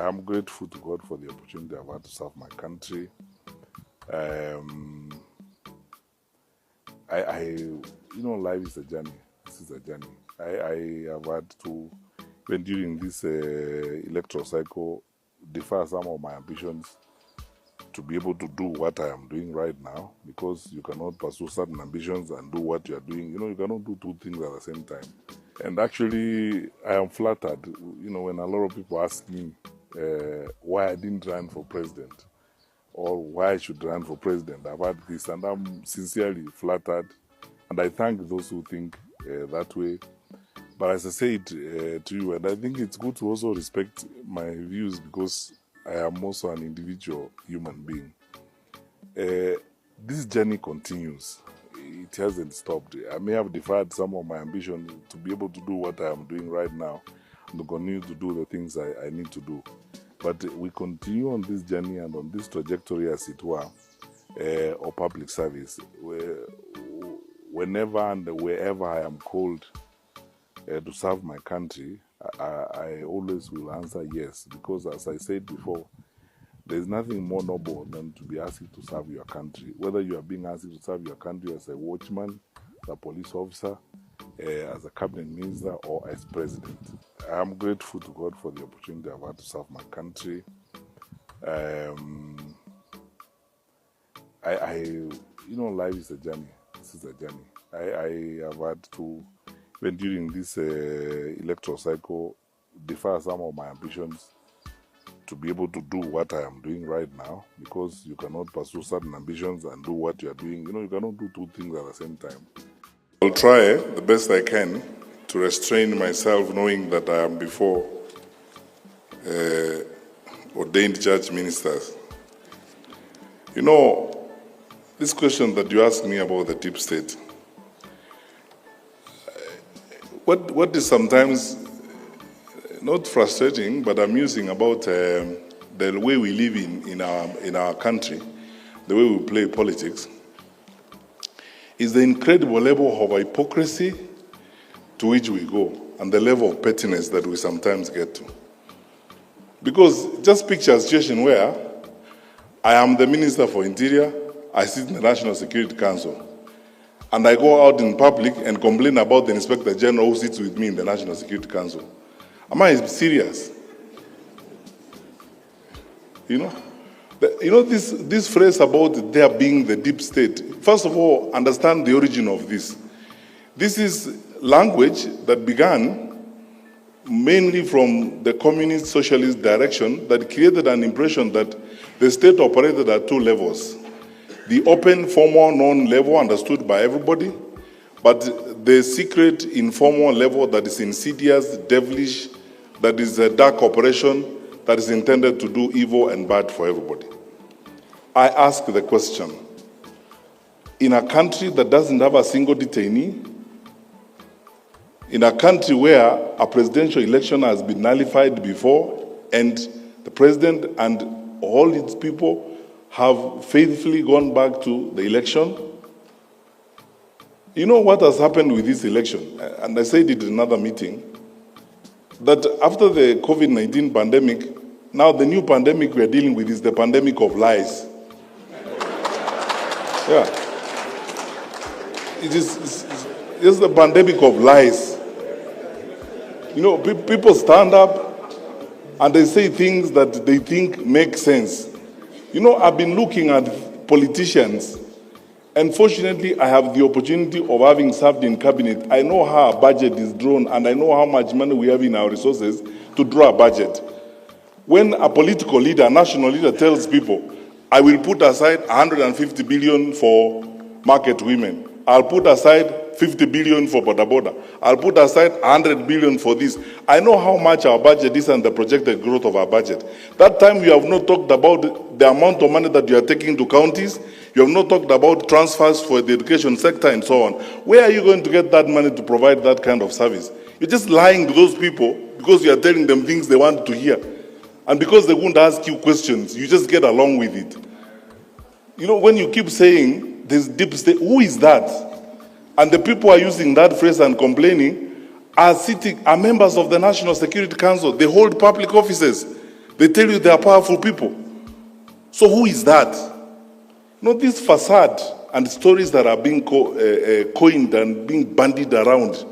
I am grateful to God for the opportunity I've had to serve my country. Life is a journey. This is a journey. I have had to, when during this electoral cycle, defer some of my ambitions to be able to do what I am doing right now, because you cannot pursue certain ambitions and do what you are doing. You cannot do two things at the same time. And actually, I am flattered, when a lot of people ask me why I didn't run for president or why I should run for president. I've had this, and I'm sincerely flattered, and I thank those who think that way. But as I said to you, and I think it's good to also respect my views, because I am also an individual human being. This journey continues. It hasn't stopped. I may have deferred some of my ambition to be able to do what I am doing right now and to continue to do the things I need to do. But we continue on this journey and on this trajectory, as it were, of public service. Whenever and wherever I am called to serve my country, I always will answer yes, because as I said before, there's nothing more noble than to be asked to serve your country. Whether you are being asked to serve your country as a watchman, as a police officer, as a cabinet minister, or as president. I am grateful to God for the opportunity I've had to serve my country. Life is a journey. This is a journey. I have had to, when during this electoral cycle, defer some of my ambitions to be able to do what I am doing right now, because you cannot pursue certain ambitions and do what you are doing. You cannot do two things at the same time. I'll try the best I can to restrain myself, knowing that I am before ordained church ministers. This question that you asked me about the deep state, what is sometimes not frustrating but amusing about the way we live in our country, the way we play politics, is the incredible level of hypocrisy to which we go, and the level of pettiness that we sometimes get to. Because just picture a situation where I am the Minister for Interior, I sit in the National Security Council, and I go out in public and complain about the Inspector General who sits with me in the National Security Council. Am I serious? This phrase about there being the deep state, first of all, understand the origin of this. This is language that began mainly from the communist socialist direction that created an impression that the state operated at two levels. The open, formal, known level understood by everybody, but the secret, informal level that is insidious, devilish, that is a dark operation that is intended to do evil and bad for everybody. I ask the question, in a country that doesn't have a single detainee, in a country where a presidential election has been nullified before, and the president and all its people have faithfully gone back to the election, you know what has happened with this election? And I said it in another meeting, that after the COVID-19 pandemic, now the new pandemic we are dealing with is the pandemic of lies. Yeah. It's the pandemic of lies. People stand up and they say things that they think make sense. I've been looking at politicians, and fortunately I have the opportunity of having served in cabinet. I know how a budget is drawn, and I know how much money we have in our resources to draw a budget. When a political leader, a national leader, tells people, I will put aside 150 billion for market women, I'll put aside 50 billion for boda boda, I'll put aside 100 billion for this. I know how much our budget is and the projected growth of our budget. That time you have not talked about the amount of money that you are taking to counties, you have not talked about transfers for the education sector and so on. Where are you going to get that money to provide that kind of service? You're just lying to those people because you are telling them things they want to hear. And because they won't ask you questions, you just get along with it. When you keep saying there's deep state, who is that? And the people are using that phrase and complaining are members of the National Security Council. They hold public offices. They tell you they are powerful people. So who is that? This facade and stories that are being coined and being bandied around,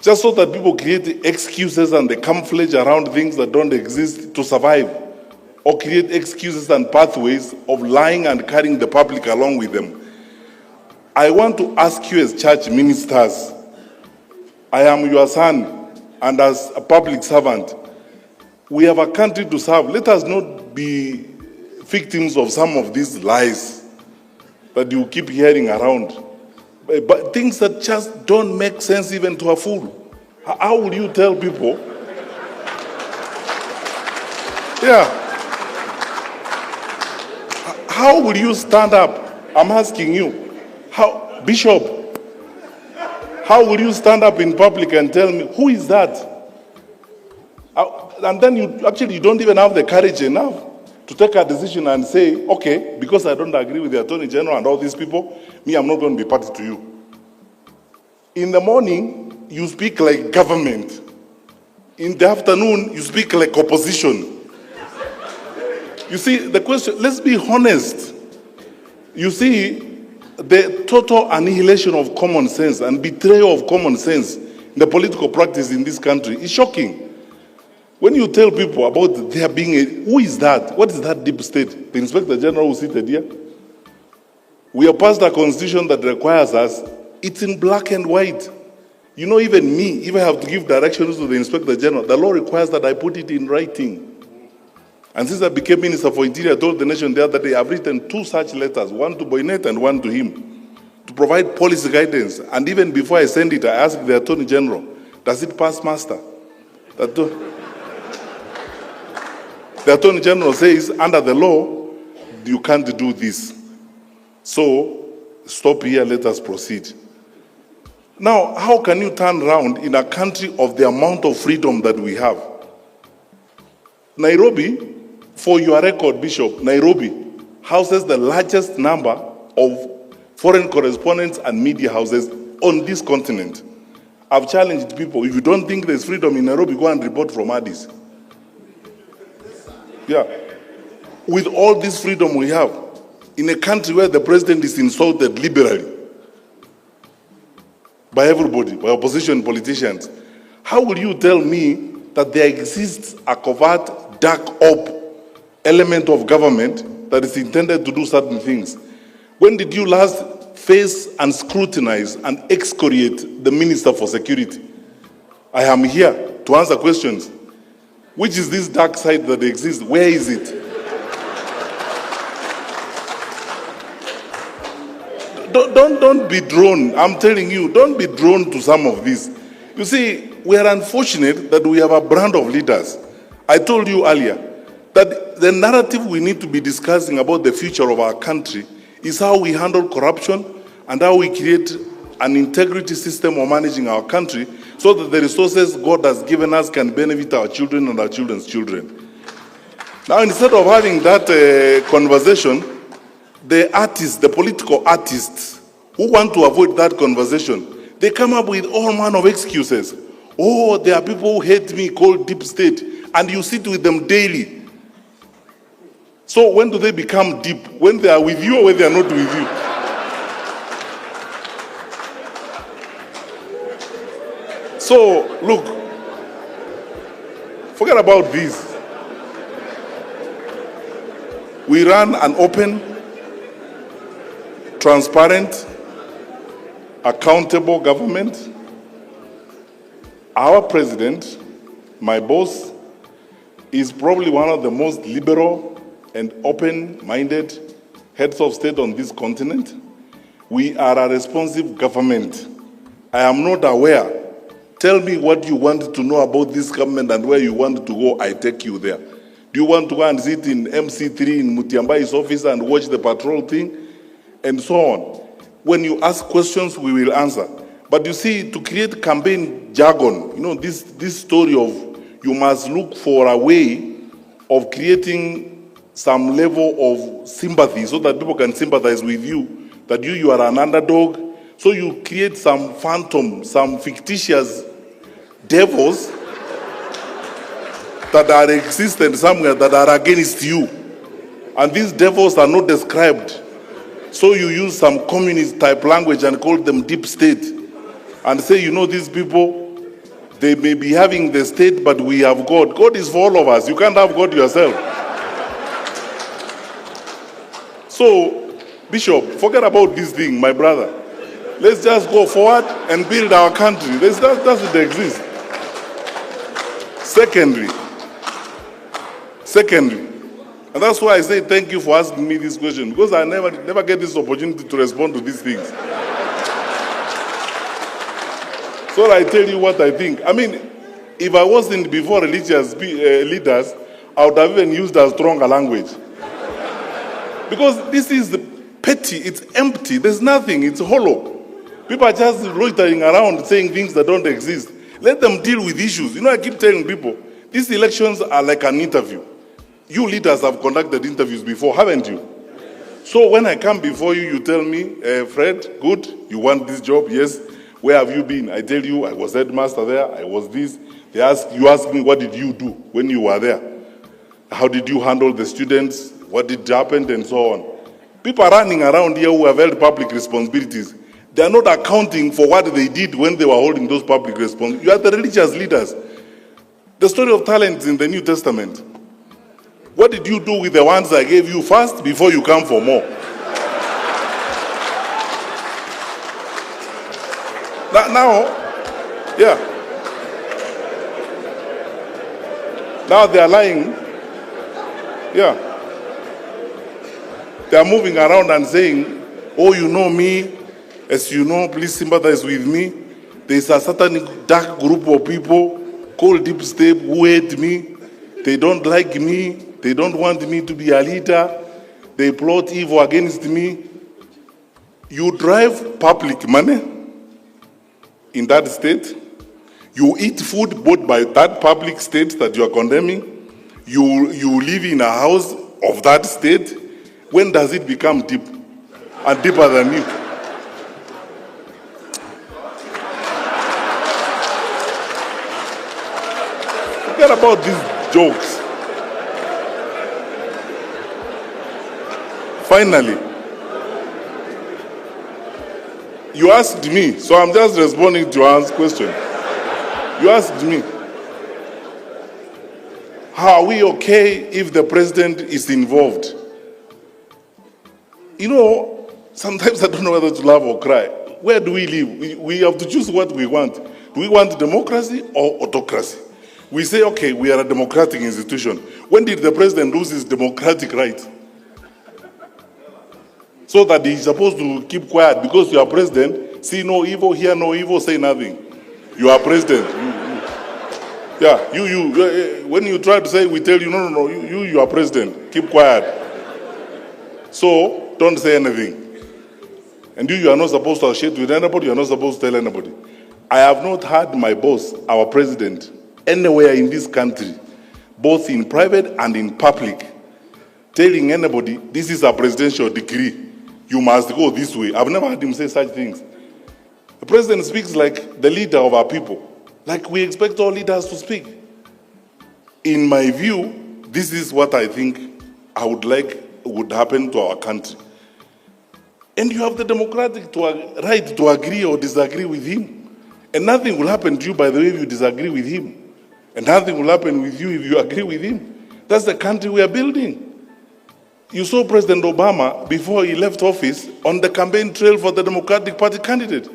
just so that people create excuses and they camouflage around things that don't exist to survive, or create excuses and pathways of lying and carrying the public along with them. I want to ask you as church ministers, I am your son, and as a public servant, we have a country to serve. Let us not be victims of some of these lies that you keep hearing around. But things that just don't make sense even to a fool. How will you tell people? Yeah. How will you stand up? I'm asking you. How, Bishop, how will you stand up in public and tell me, who is that? And then you don't even have the courage enough to take a decision and say, okay, because I don't agree with the Attorney General and all these people, I'm not going to be party to you. In the morning, you speak like government. In the afternoon, you speak like opposition. You see, the question, let's be honest. You see, the total annihilation of common sense and betrayal of common sense in the political practice in this country is shocking. When you tell people about there being who is that? What is that deep state? The Inspector General who seated here? We have passed a constitution that requires us, it's in black and white. Even me, if I have to give directions to the Inspector General, the law requires that I put it in writing. And since I became Minister for Interior, I told the nation the other day, I've written 2 such letters, one to Boynet and one to him, to provide policy guidance. And even before I send it, I asked the Attorney General, does it pass muster? The Attorney General says, under the law, you can't do this. So, stop here, let us proceed. Now, how can you turn around in a country of the amount of freedom that we have? Nairobi, for your record, Bishop, Nairobi houses the largest number of foreign correspondents and media houses on this continent. I've challenged people, if you don't think there's freedom in Nairobi, go and report from Addis. Yeah. With all this freedom we have, in a country where the president is insulted liberally by everybody, by opposition politicians, how will you tell me that there exists a covert, dark op element of government that is intended to do certain things? When did you last face and scrutinize and excoriate the Minister for Security? I am here to answer questions. Which is this dark side that exists? Where is it? Don't be drawn. I'm telling you, don't be drawn to some of this. You see, we are unfortunate that we have a brand of leaders. I told you earlier that the narrative we need to be discussing about the future of our country is how we handle corruption and how we create an integrity system of managing our country so that the resources God has given us can benefit our children and our children's children. Now, instead of having that conversation, the artists, the political artists who want to avoid that conversation, they come up with all manner of excuses. Oh, there are people who hate me called deep state, and you sit with them daily. So when do they become deep? When they are with you or when they are not with you? So, look, forget about this. We run an open, transparent, accountable government. Our president, my boss, is probably one of the most liberal and open-minded heads of state on this continent. We are a responsive government. I am not aware. Tell me what you want to know about this government and where you want to go, I take you there. Do you want to go and sit in MC3 in Mutiambai's office and watch the patrol thing? And so on. When you ask questions, we will answer. But you see, to create campaign jargon, this story of you must look for a way of creating some level of sympathy so that people can sympathize with you, that you are an underdog. So you create some phantom, some fictitious devils that are existent somewhere that are against you. And these devils are not described. So you use some communist type language and call them deep state. And say, you know, these people, they may be having the state, but we have God. God is for all of us. You can't have God yourself. So, Bishop, forget about this thing, my brother. Let's just go forward and build our country. That doesn't exist. Secondly, and that's why I say thank you for asking me this question, because I never get this opportunity to respond to these things. So I tell you what I think. I mean, if I wasn't before religious leaders, I would have even used a stronger language. Because this is petty, it's empty, there's nothing, it's hollow. People are just loitering around saying things that don't exist. Let them deal with issues. You know, I keep telling people, these elections are like an interview. You leaders have conducted interviews before, haven't you? So when I come before you, you tell me, Fred, good, you want this job? Yes. Where have you been? I tell you, I was headmaster there, I was this. You ask me, what did you do when you were there? How did you handle the students? What did happen? And so on. People are running around here who have held public responsibilities. They are not accounting for what they did when they were holding those public responsibilities. You are the religious leaders. The story of talents in the New Testament. What did you do with the ones I gave you first before you come for more? Now, yeah. Now they are lying. Yeah. They are moving around and saying, oh, you know me. As you know, please sympathize with me. There is a certain dark group of people called Deep State who hate me. They don't like me. They don't want me to be a leader. They plot evil against me. You drive public money in that state. You eat food bought by that public state that you are condemning. You live in a house of that state. When does it become deep and deeper than you? Forget about these jokes. Finally, you asked me, so I'm just responding to your question. You asked me, how are we okay if the president is involved? You know, sometimes I don't know whether to laugh or cry. Where do we live? We have to choose what we want. Do we want democracy or autocracy? We say, okay, we are a democratic institution. When did the president lose his democratic right? So that he's supposed to keep quiet because you are president, see no evil, hear no evil, say nothing. You are president. When you try to say, we tell you, no, you are president, keep quiet. So, don't say anything. And you are not supposed to associate with anybody, you are not supposed to tell anybody. I have not heard my boss, our president, anywhere in this country, both in private and in public, telling anybody, this is a presidential decree, you must go this way. I've never heard him say such things. The president speaks like the leader of our people, like we expect all leaders to speak. In my view, this is what I think I would like would happen to our country. And you have the democratic right to agree or disagree with him. And nothing will happen to you, by the way, if you disagree with him. And nothing will happen with you if you agree with him. That's the country we are building. You saw President Obama, before he left office, on the campaign trail for the Democratic Party candidate.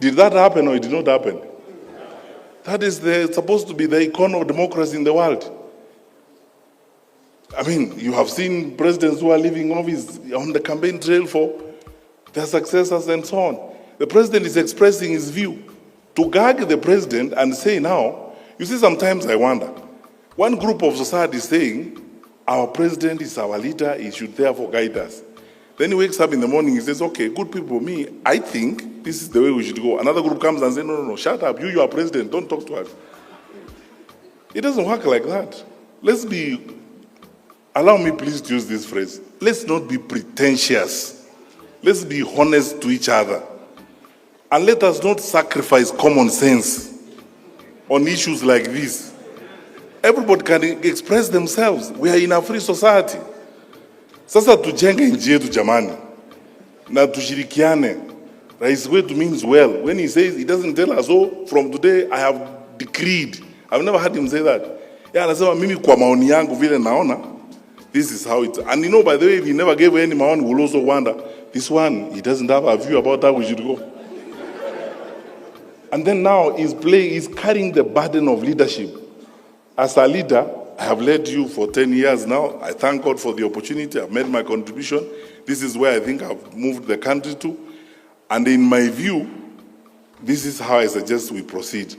Did that happen or it did not happen? That is supposed to be the icon of democracy in the world. I mean, you have seen presidents who are leaving office on the campaign trail for their successors and so on. The president is expressing his view. To gag the president and say now, you see, sometimes I wonder, one group of society is saying, our president is our leader, he should therefore guide us. Then he wakes up in the morning, he says, okay, good people, I think this is the way we should go. Another group comes and says, no, shut up, you are president, don't talk to us. It doesn't work like that. Allow me please to use this phrase. Let's not be pretentious. Let's be honest to each other. And let us not sacrifice common sense. on issues like this. Everybody can express themselves. We are in a free society. Sasa tujenge nchi yetu jamani, na tushirikiane. Rais wetu means well. When he says, he doesn't tell us, oh, from today I have decreed. I've never heard him say that. Yeah, anasema mimi kwa maoni yangu vile naona, this is how it. And you know, by the way, if he never gave any maoni, we'll also wonder, this one, he doesn't have a view about how we should go. And then now he's carrying the burden of leadership. As a leader, I have led you for 10 years now. I thank God for the opportunity. I've made my contribution. This is where I think I've moved the country to. And in my view, this is how I suggest we proceed.